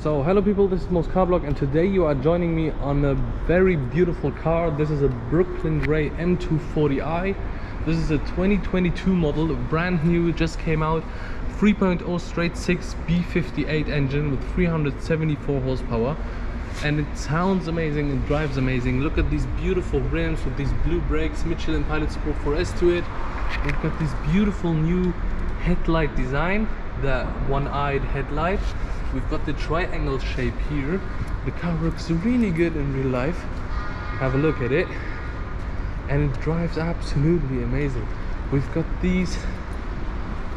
So hello people, this is Moscarblog and today you are joining me on a very beautiful car. This is a Brooklyn Grey M240i. This is a 2022 model, brand new, just came out, 3.0 straight 6 B58 engine with 374 horsepower. And it sounds amazing, it drives amazing. Look at these beautiful rims with these blue brakes, Michelin Pilot Sport 4S to it. We've got this beautiful new headlight design, the one-eyed headlight. We've got the triangle shape here. The car looks really good in real life. Have a look at it. And it drives absolutely amazing. We've got these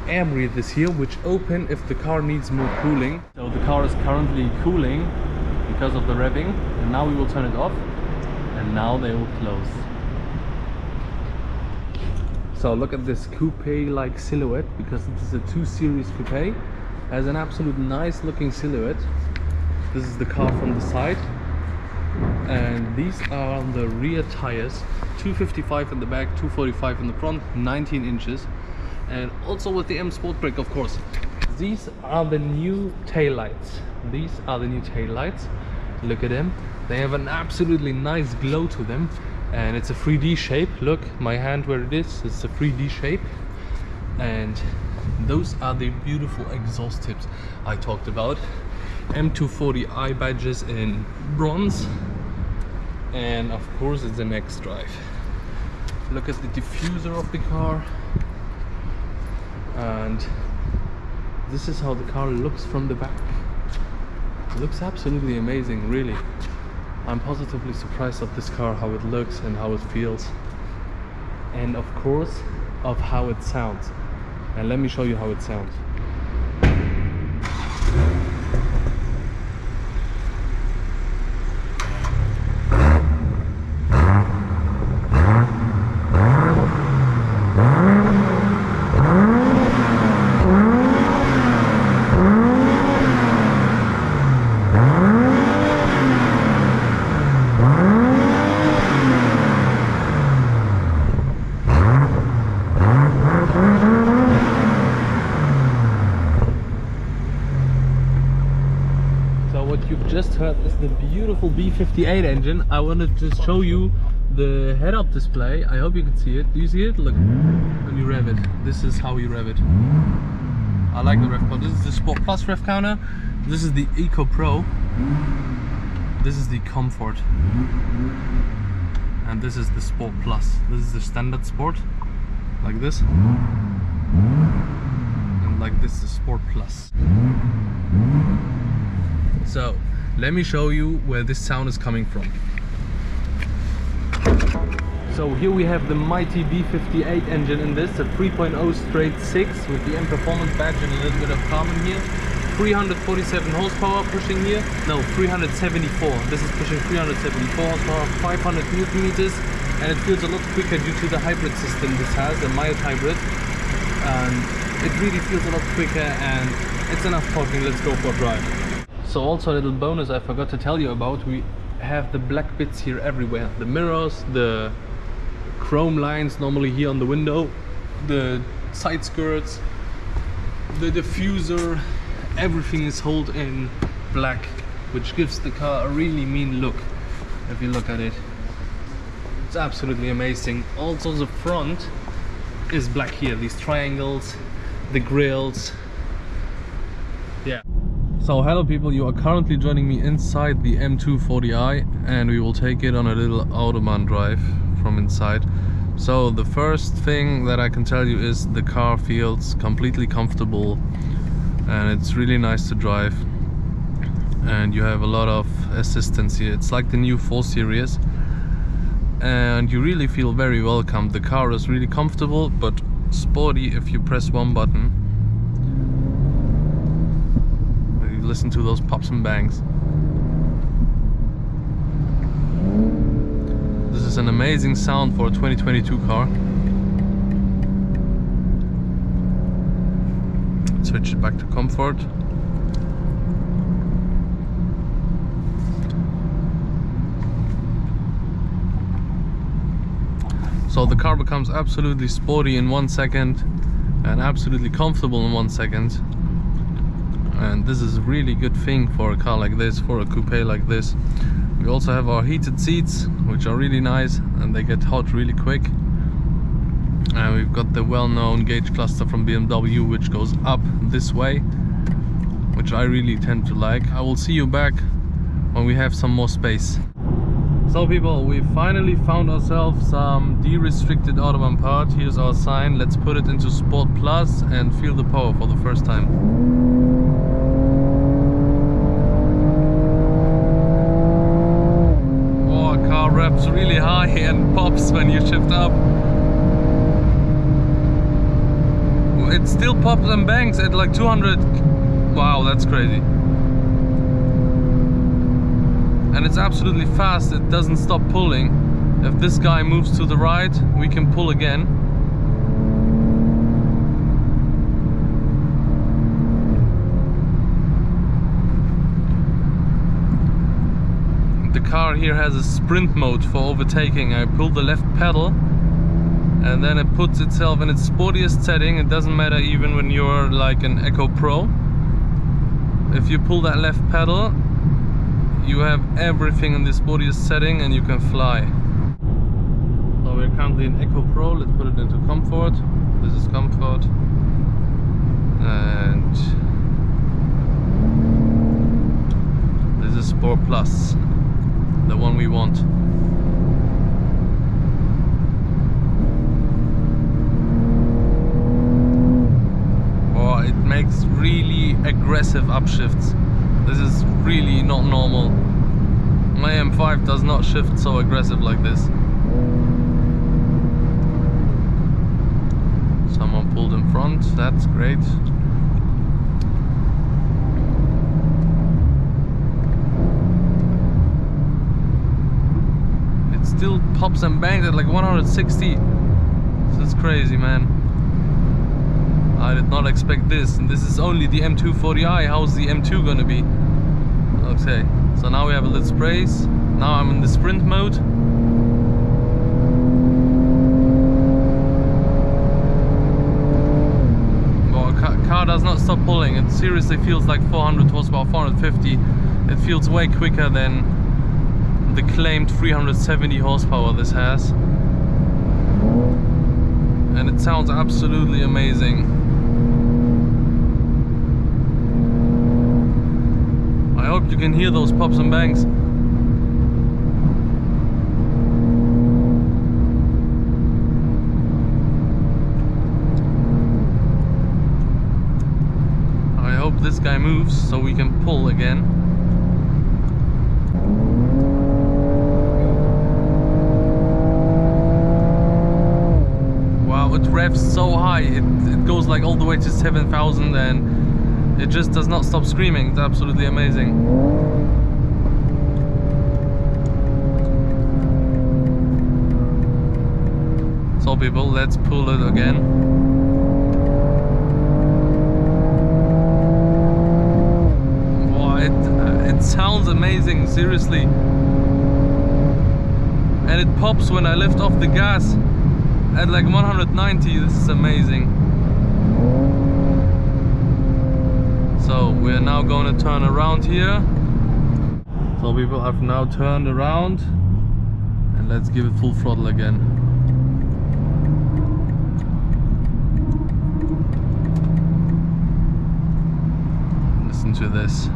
air breathers here which open if the car needs more cooling. So the car is currently cooling because of the revving, and now we will turn it off and now they will close. So look at this coupe-like silhouette, because this is a 2 Series coupe. Has an absolute nice looking silhouette. This is the car from the side, and these are the rear tires, 255 in the back, 245 in the front, 19 inches, and also with the M Sport brake, of course. These are the new taillights. These are the new taillights. Look at them. They have an absolutely nice glow to them, and it's a 3D shape. Look, my hand where it is, it's a 3D shape. And those are the beautiful exhaust tips I talked about. M240i badges in bronze, and of course it's an X drive. Look at the diffuser of the car, and this is how the car looks from the back. It looks absolutely amazing, really. I'm positively surprised of this car, how it looks and how it feels, and of course of how it sounds. And let me show you how it sounds. What you've just heard is the beautiful B58 engine. I wanted to show you the head-up display. I hope you can see it. Do you see it? Look, when you rev it, this is how you rev it. I like the rev counter. This is the Sport Plus rev counter. This is the Eco Pro. This is the Comfort. And this is the Sport Plus. This is the standard Sport, like this. And like this, the Sport Plus. So let me show you where this sound is coming from. So here we have the mighty B58 engine in this, a 3.0 straight 6 with the M Performance badge and a little bit of carbon here. 347 horsepower pushing here, no, 374. This is pushing 374 horsepower, 500 Newton meters, and it feels a lot quicker due to the hybrid system this has, a mild hybrid. And it really feels a lot quicker, and it's enough talking, let's go for a drive. So also a little bonus I forgot to tell you about, we have the black bits here everywhere. The mirrors, the chrome lines normally here on the window, the side skirts, the diffuser, everything is held in black, which gives the car a really mean look if you look at it. It's absolutely amazing. Also the front is black here, these triangles, the grills. Yeah. So hello people, you are currently joining me inside the M240i, and we will take it on a little Autobahn drive from inside. So the first thing that I can tell you is the car feels completely comfortable and it's really nice to drive, and you have a lot of assistance here. It's like the new 4 Series, and you really feel very welcome. The car is really comfortable but sporty if you press one button. Listen to those pops and bangs. This is an amazing sound for a 2022 car. Switch it back to comfort. So the car becomes absolutely sporty in 1 second and absolutely comfortable in 1 second. and this is a really good thing for a car like this, for a coupe like this. We also have our heated seats, which are really nice, and they get hot really quick. And we've got the well-known gauge cluster from BMW, which goes up this way, which I really tend to like. I will see you back when we have some more space. So people, we finally found ourselves some de-restricted Autobahn part. Here's our sign. Let's put it into Sport Plus and feel the power for the first time. Oh, car revs really high and pops when you shift up. It still pops and bangs at like 200. Wow, that's crazy. And it's absolutely fast. It doesn't stop pulling. If this guy moves to the right, we can pull again. The car here has a sprint mode for overtaking. I pull the left pedal, and then it puts itself in its sportiest setting. It doesn't matter even when you're like an Eco Pro. If you pull that left pedal, you have everything in the sportiest setting and you can fly. So we're currently in Eco Pro. Let's put it into comfort. This is comfort. And this is Sport Plus, the one we want. It makes really aggressive upshifts. This is really not normal. My M5 does not shift so aggressive like this. Someone pulled in front, that's great. It still pops and bangs at like 160. This is crazy, man. I did not expect this, and this is only the M240i. How's the M2 gonna be? Okay, so now we have a little sprays. Now I'm in the sprint mode. Well, car does not stop pulling. It seriously feels like 400 horsepower, 450. It feels way quicker than the claimed 370 horsepower this has. And it sounds absolutely amazing. I hope you can hear those pops and bangs. I hope this guy moves so we can pull again. Wow, it revs so high. It goes like all the way to 7,000 and it just does not stop screaming. It's absolutely amazing. So people, let's pull it again. Wow, it sounds amazing, seriously. And it pops when I lift off the gas at like 190. This is amazing. So we're now going to turn around here. So people, I've now turned around and let's give it full throttle again. Listen to this.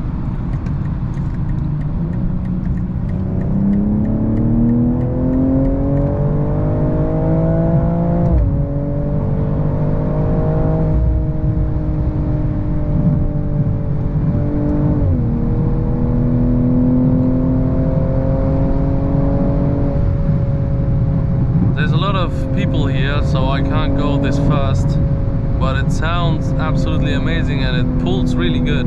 People here, so I can't go this fast, but it sounds absolutely amazing and it pulls really good.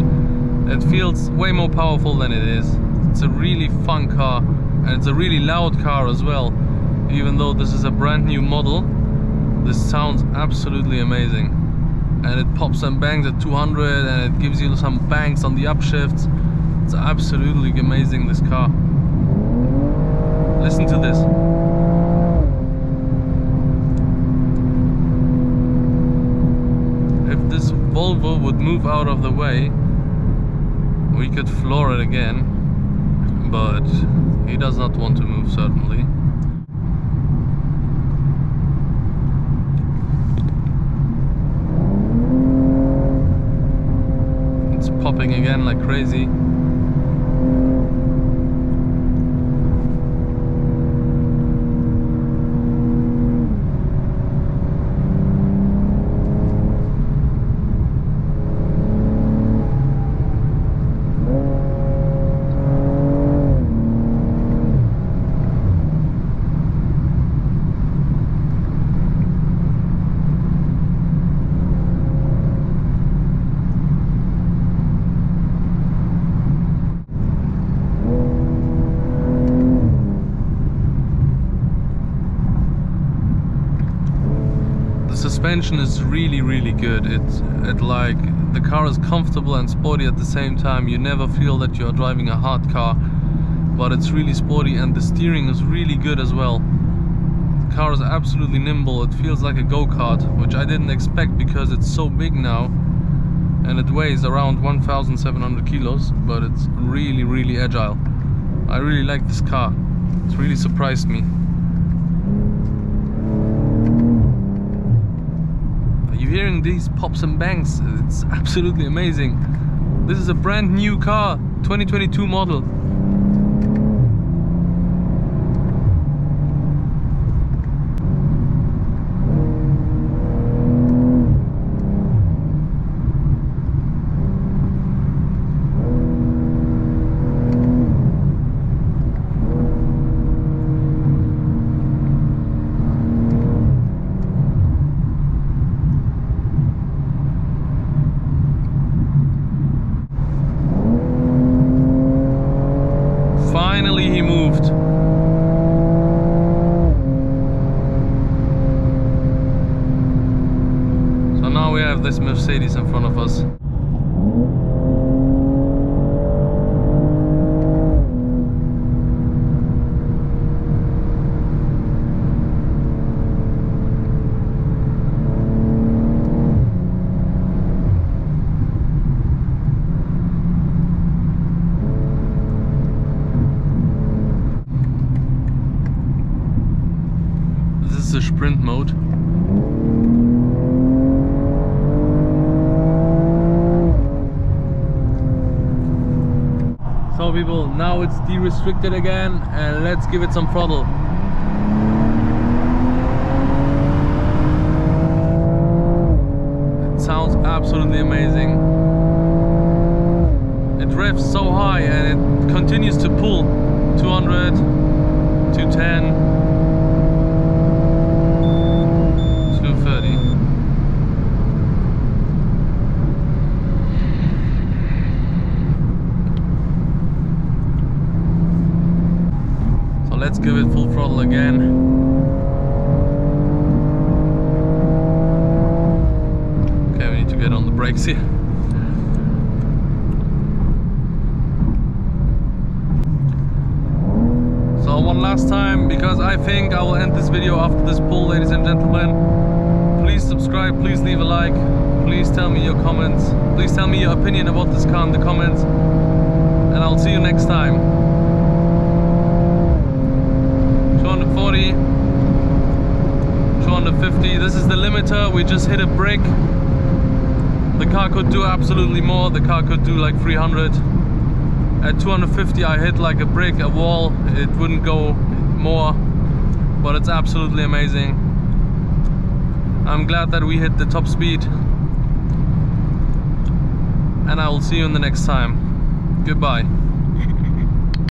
It feels way more powerful than it is. It's a really fun car and it's a really loud car as well. Even though this is a brand new model, this sounds absolutely amazing. And it pops and bangs at 200 and it gives you some bangs on the upshifts. It's absolutely amazing, this car. Listen to this. If this Volvo would move out of the way, We could floor it again, but he does not want to move, certainly. It's popping again like crazy. Suspension is really good. It like, the car is comfortable and sporty at the same time. You never feel that you are driving a hard car, but it's really sporty, and the steering is really good as well. The car is absolutely nimble. It feels like a go-kart, which I didn't expect because it's so big now, and it weighs around 1,700 kilos, but it's really agile. I really like this car. It's really surprised me. You're hearing these pops and bangs. It's absolutely amazing. This is a brand new car, 2022 model. Finally he moved. So now we have this Mercedes in front of us. The sprint mode. So people, now it's de-restricted again, and let's give it some throttle. It sounds absolutely amazing. It revs so high and it continues to pull. 200, 210. Let's give it full throttle again. Okay, we need to get on the brakes here. So one last time, because I think I will end this video after this pull, ladies and gentlemen. Please subscribe, please leave a like, please tell me your comments, please tell me your opinion about this car in the comments, and I'll see you next time. 240, 250, this is the limiter. We just hit a brick. The car could do absolutely more. The car could do like 300. At 250 I hit like a brick, a wall. It wouldn't go more, but it's absolutely amazing. I'm glad that we hit the top speed, and I will see you in the next time. Goodbye.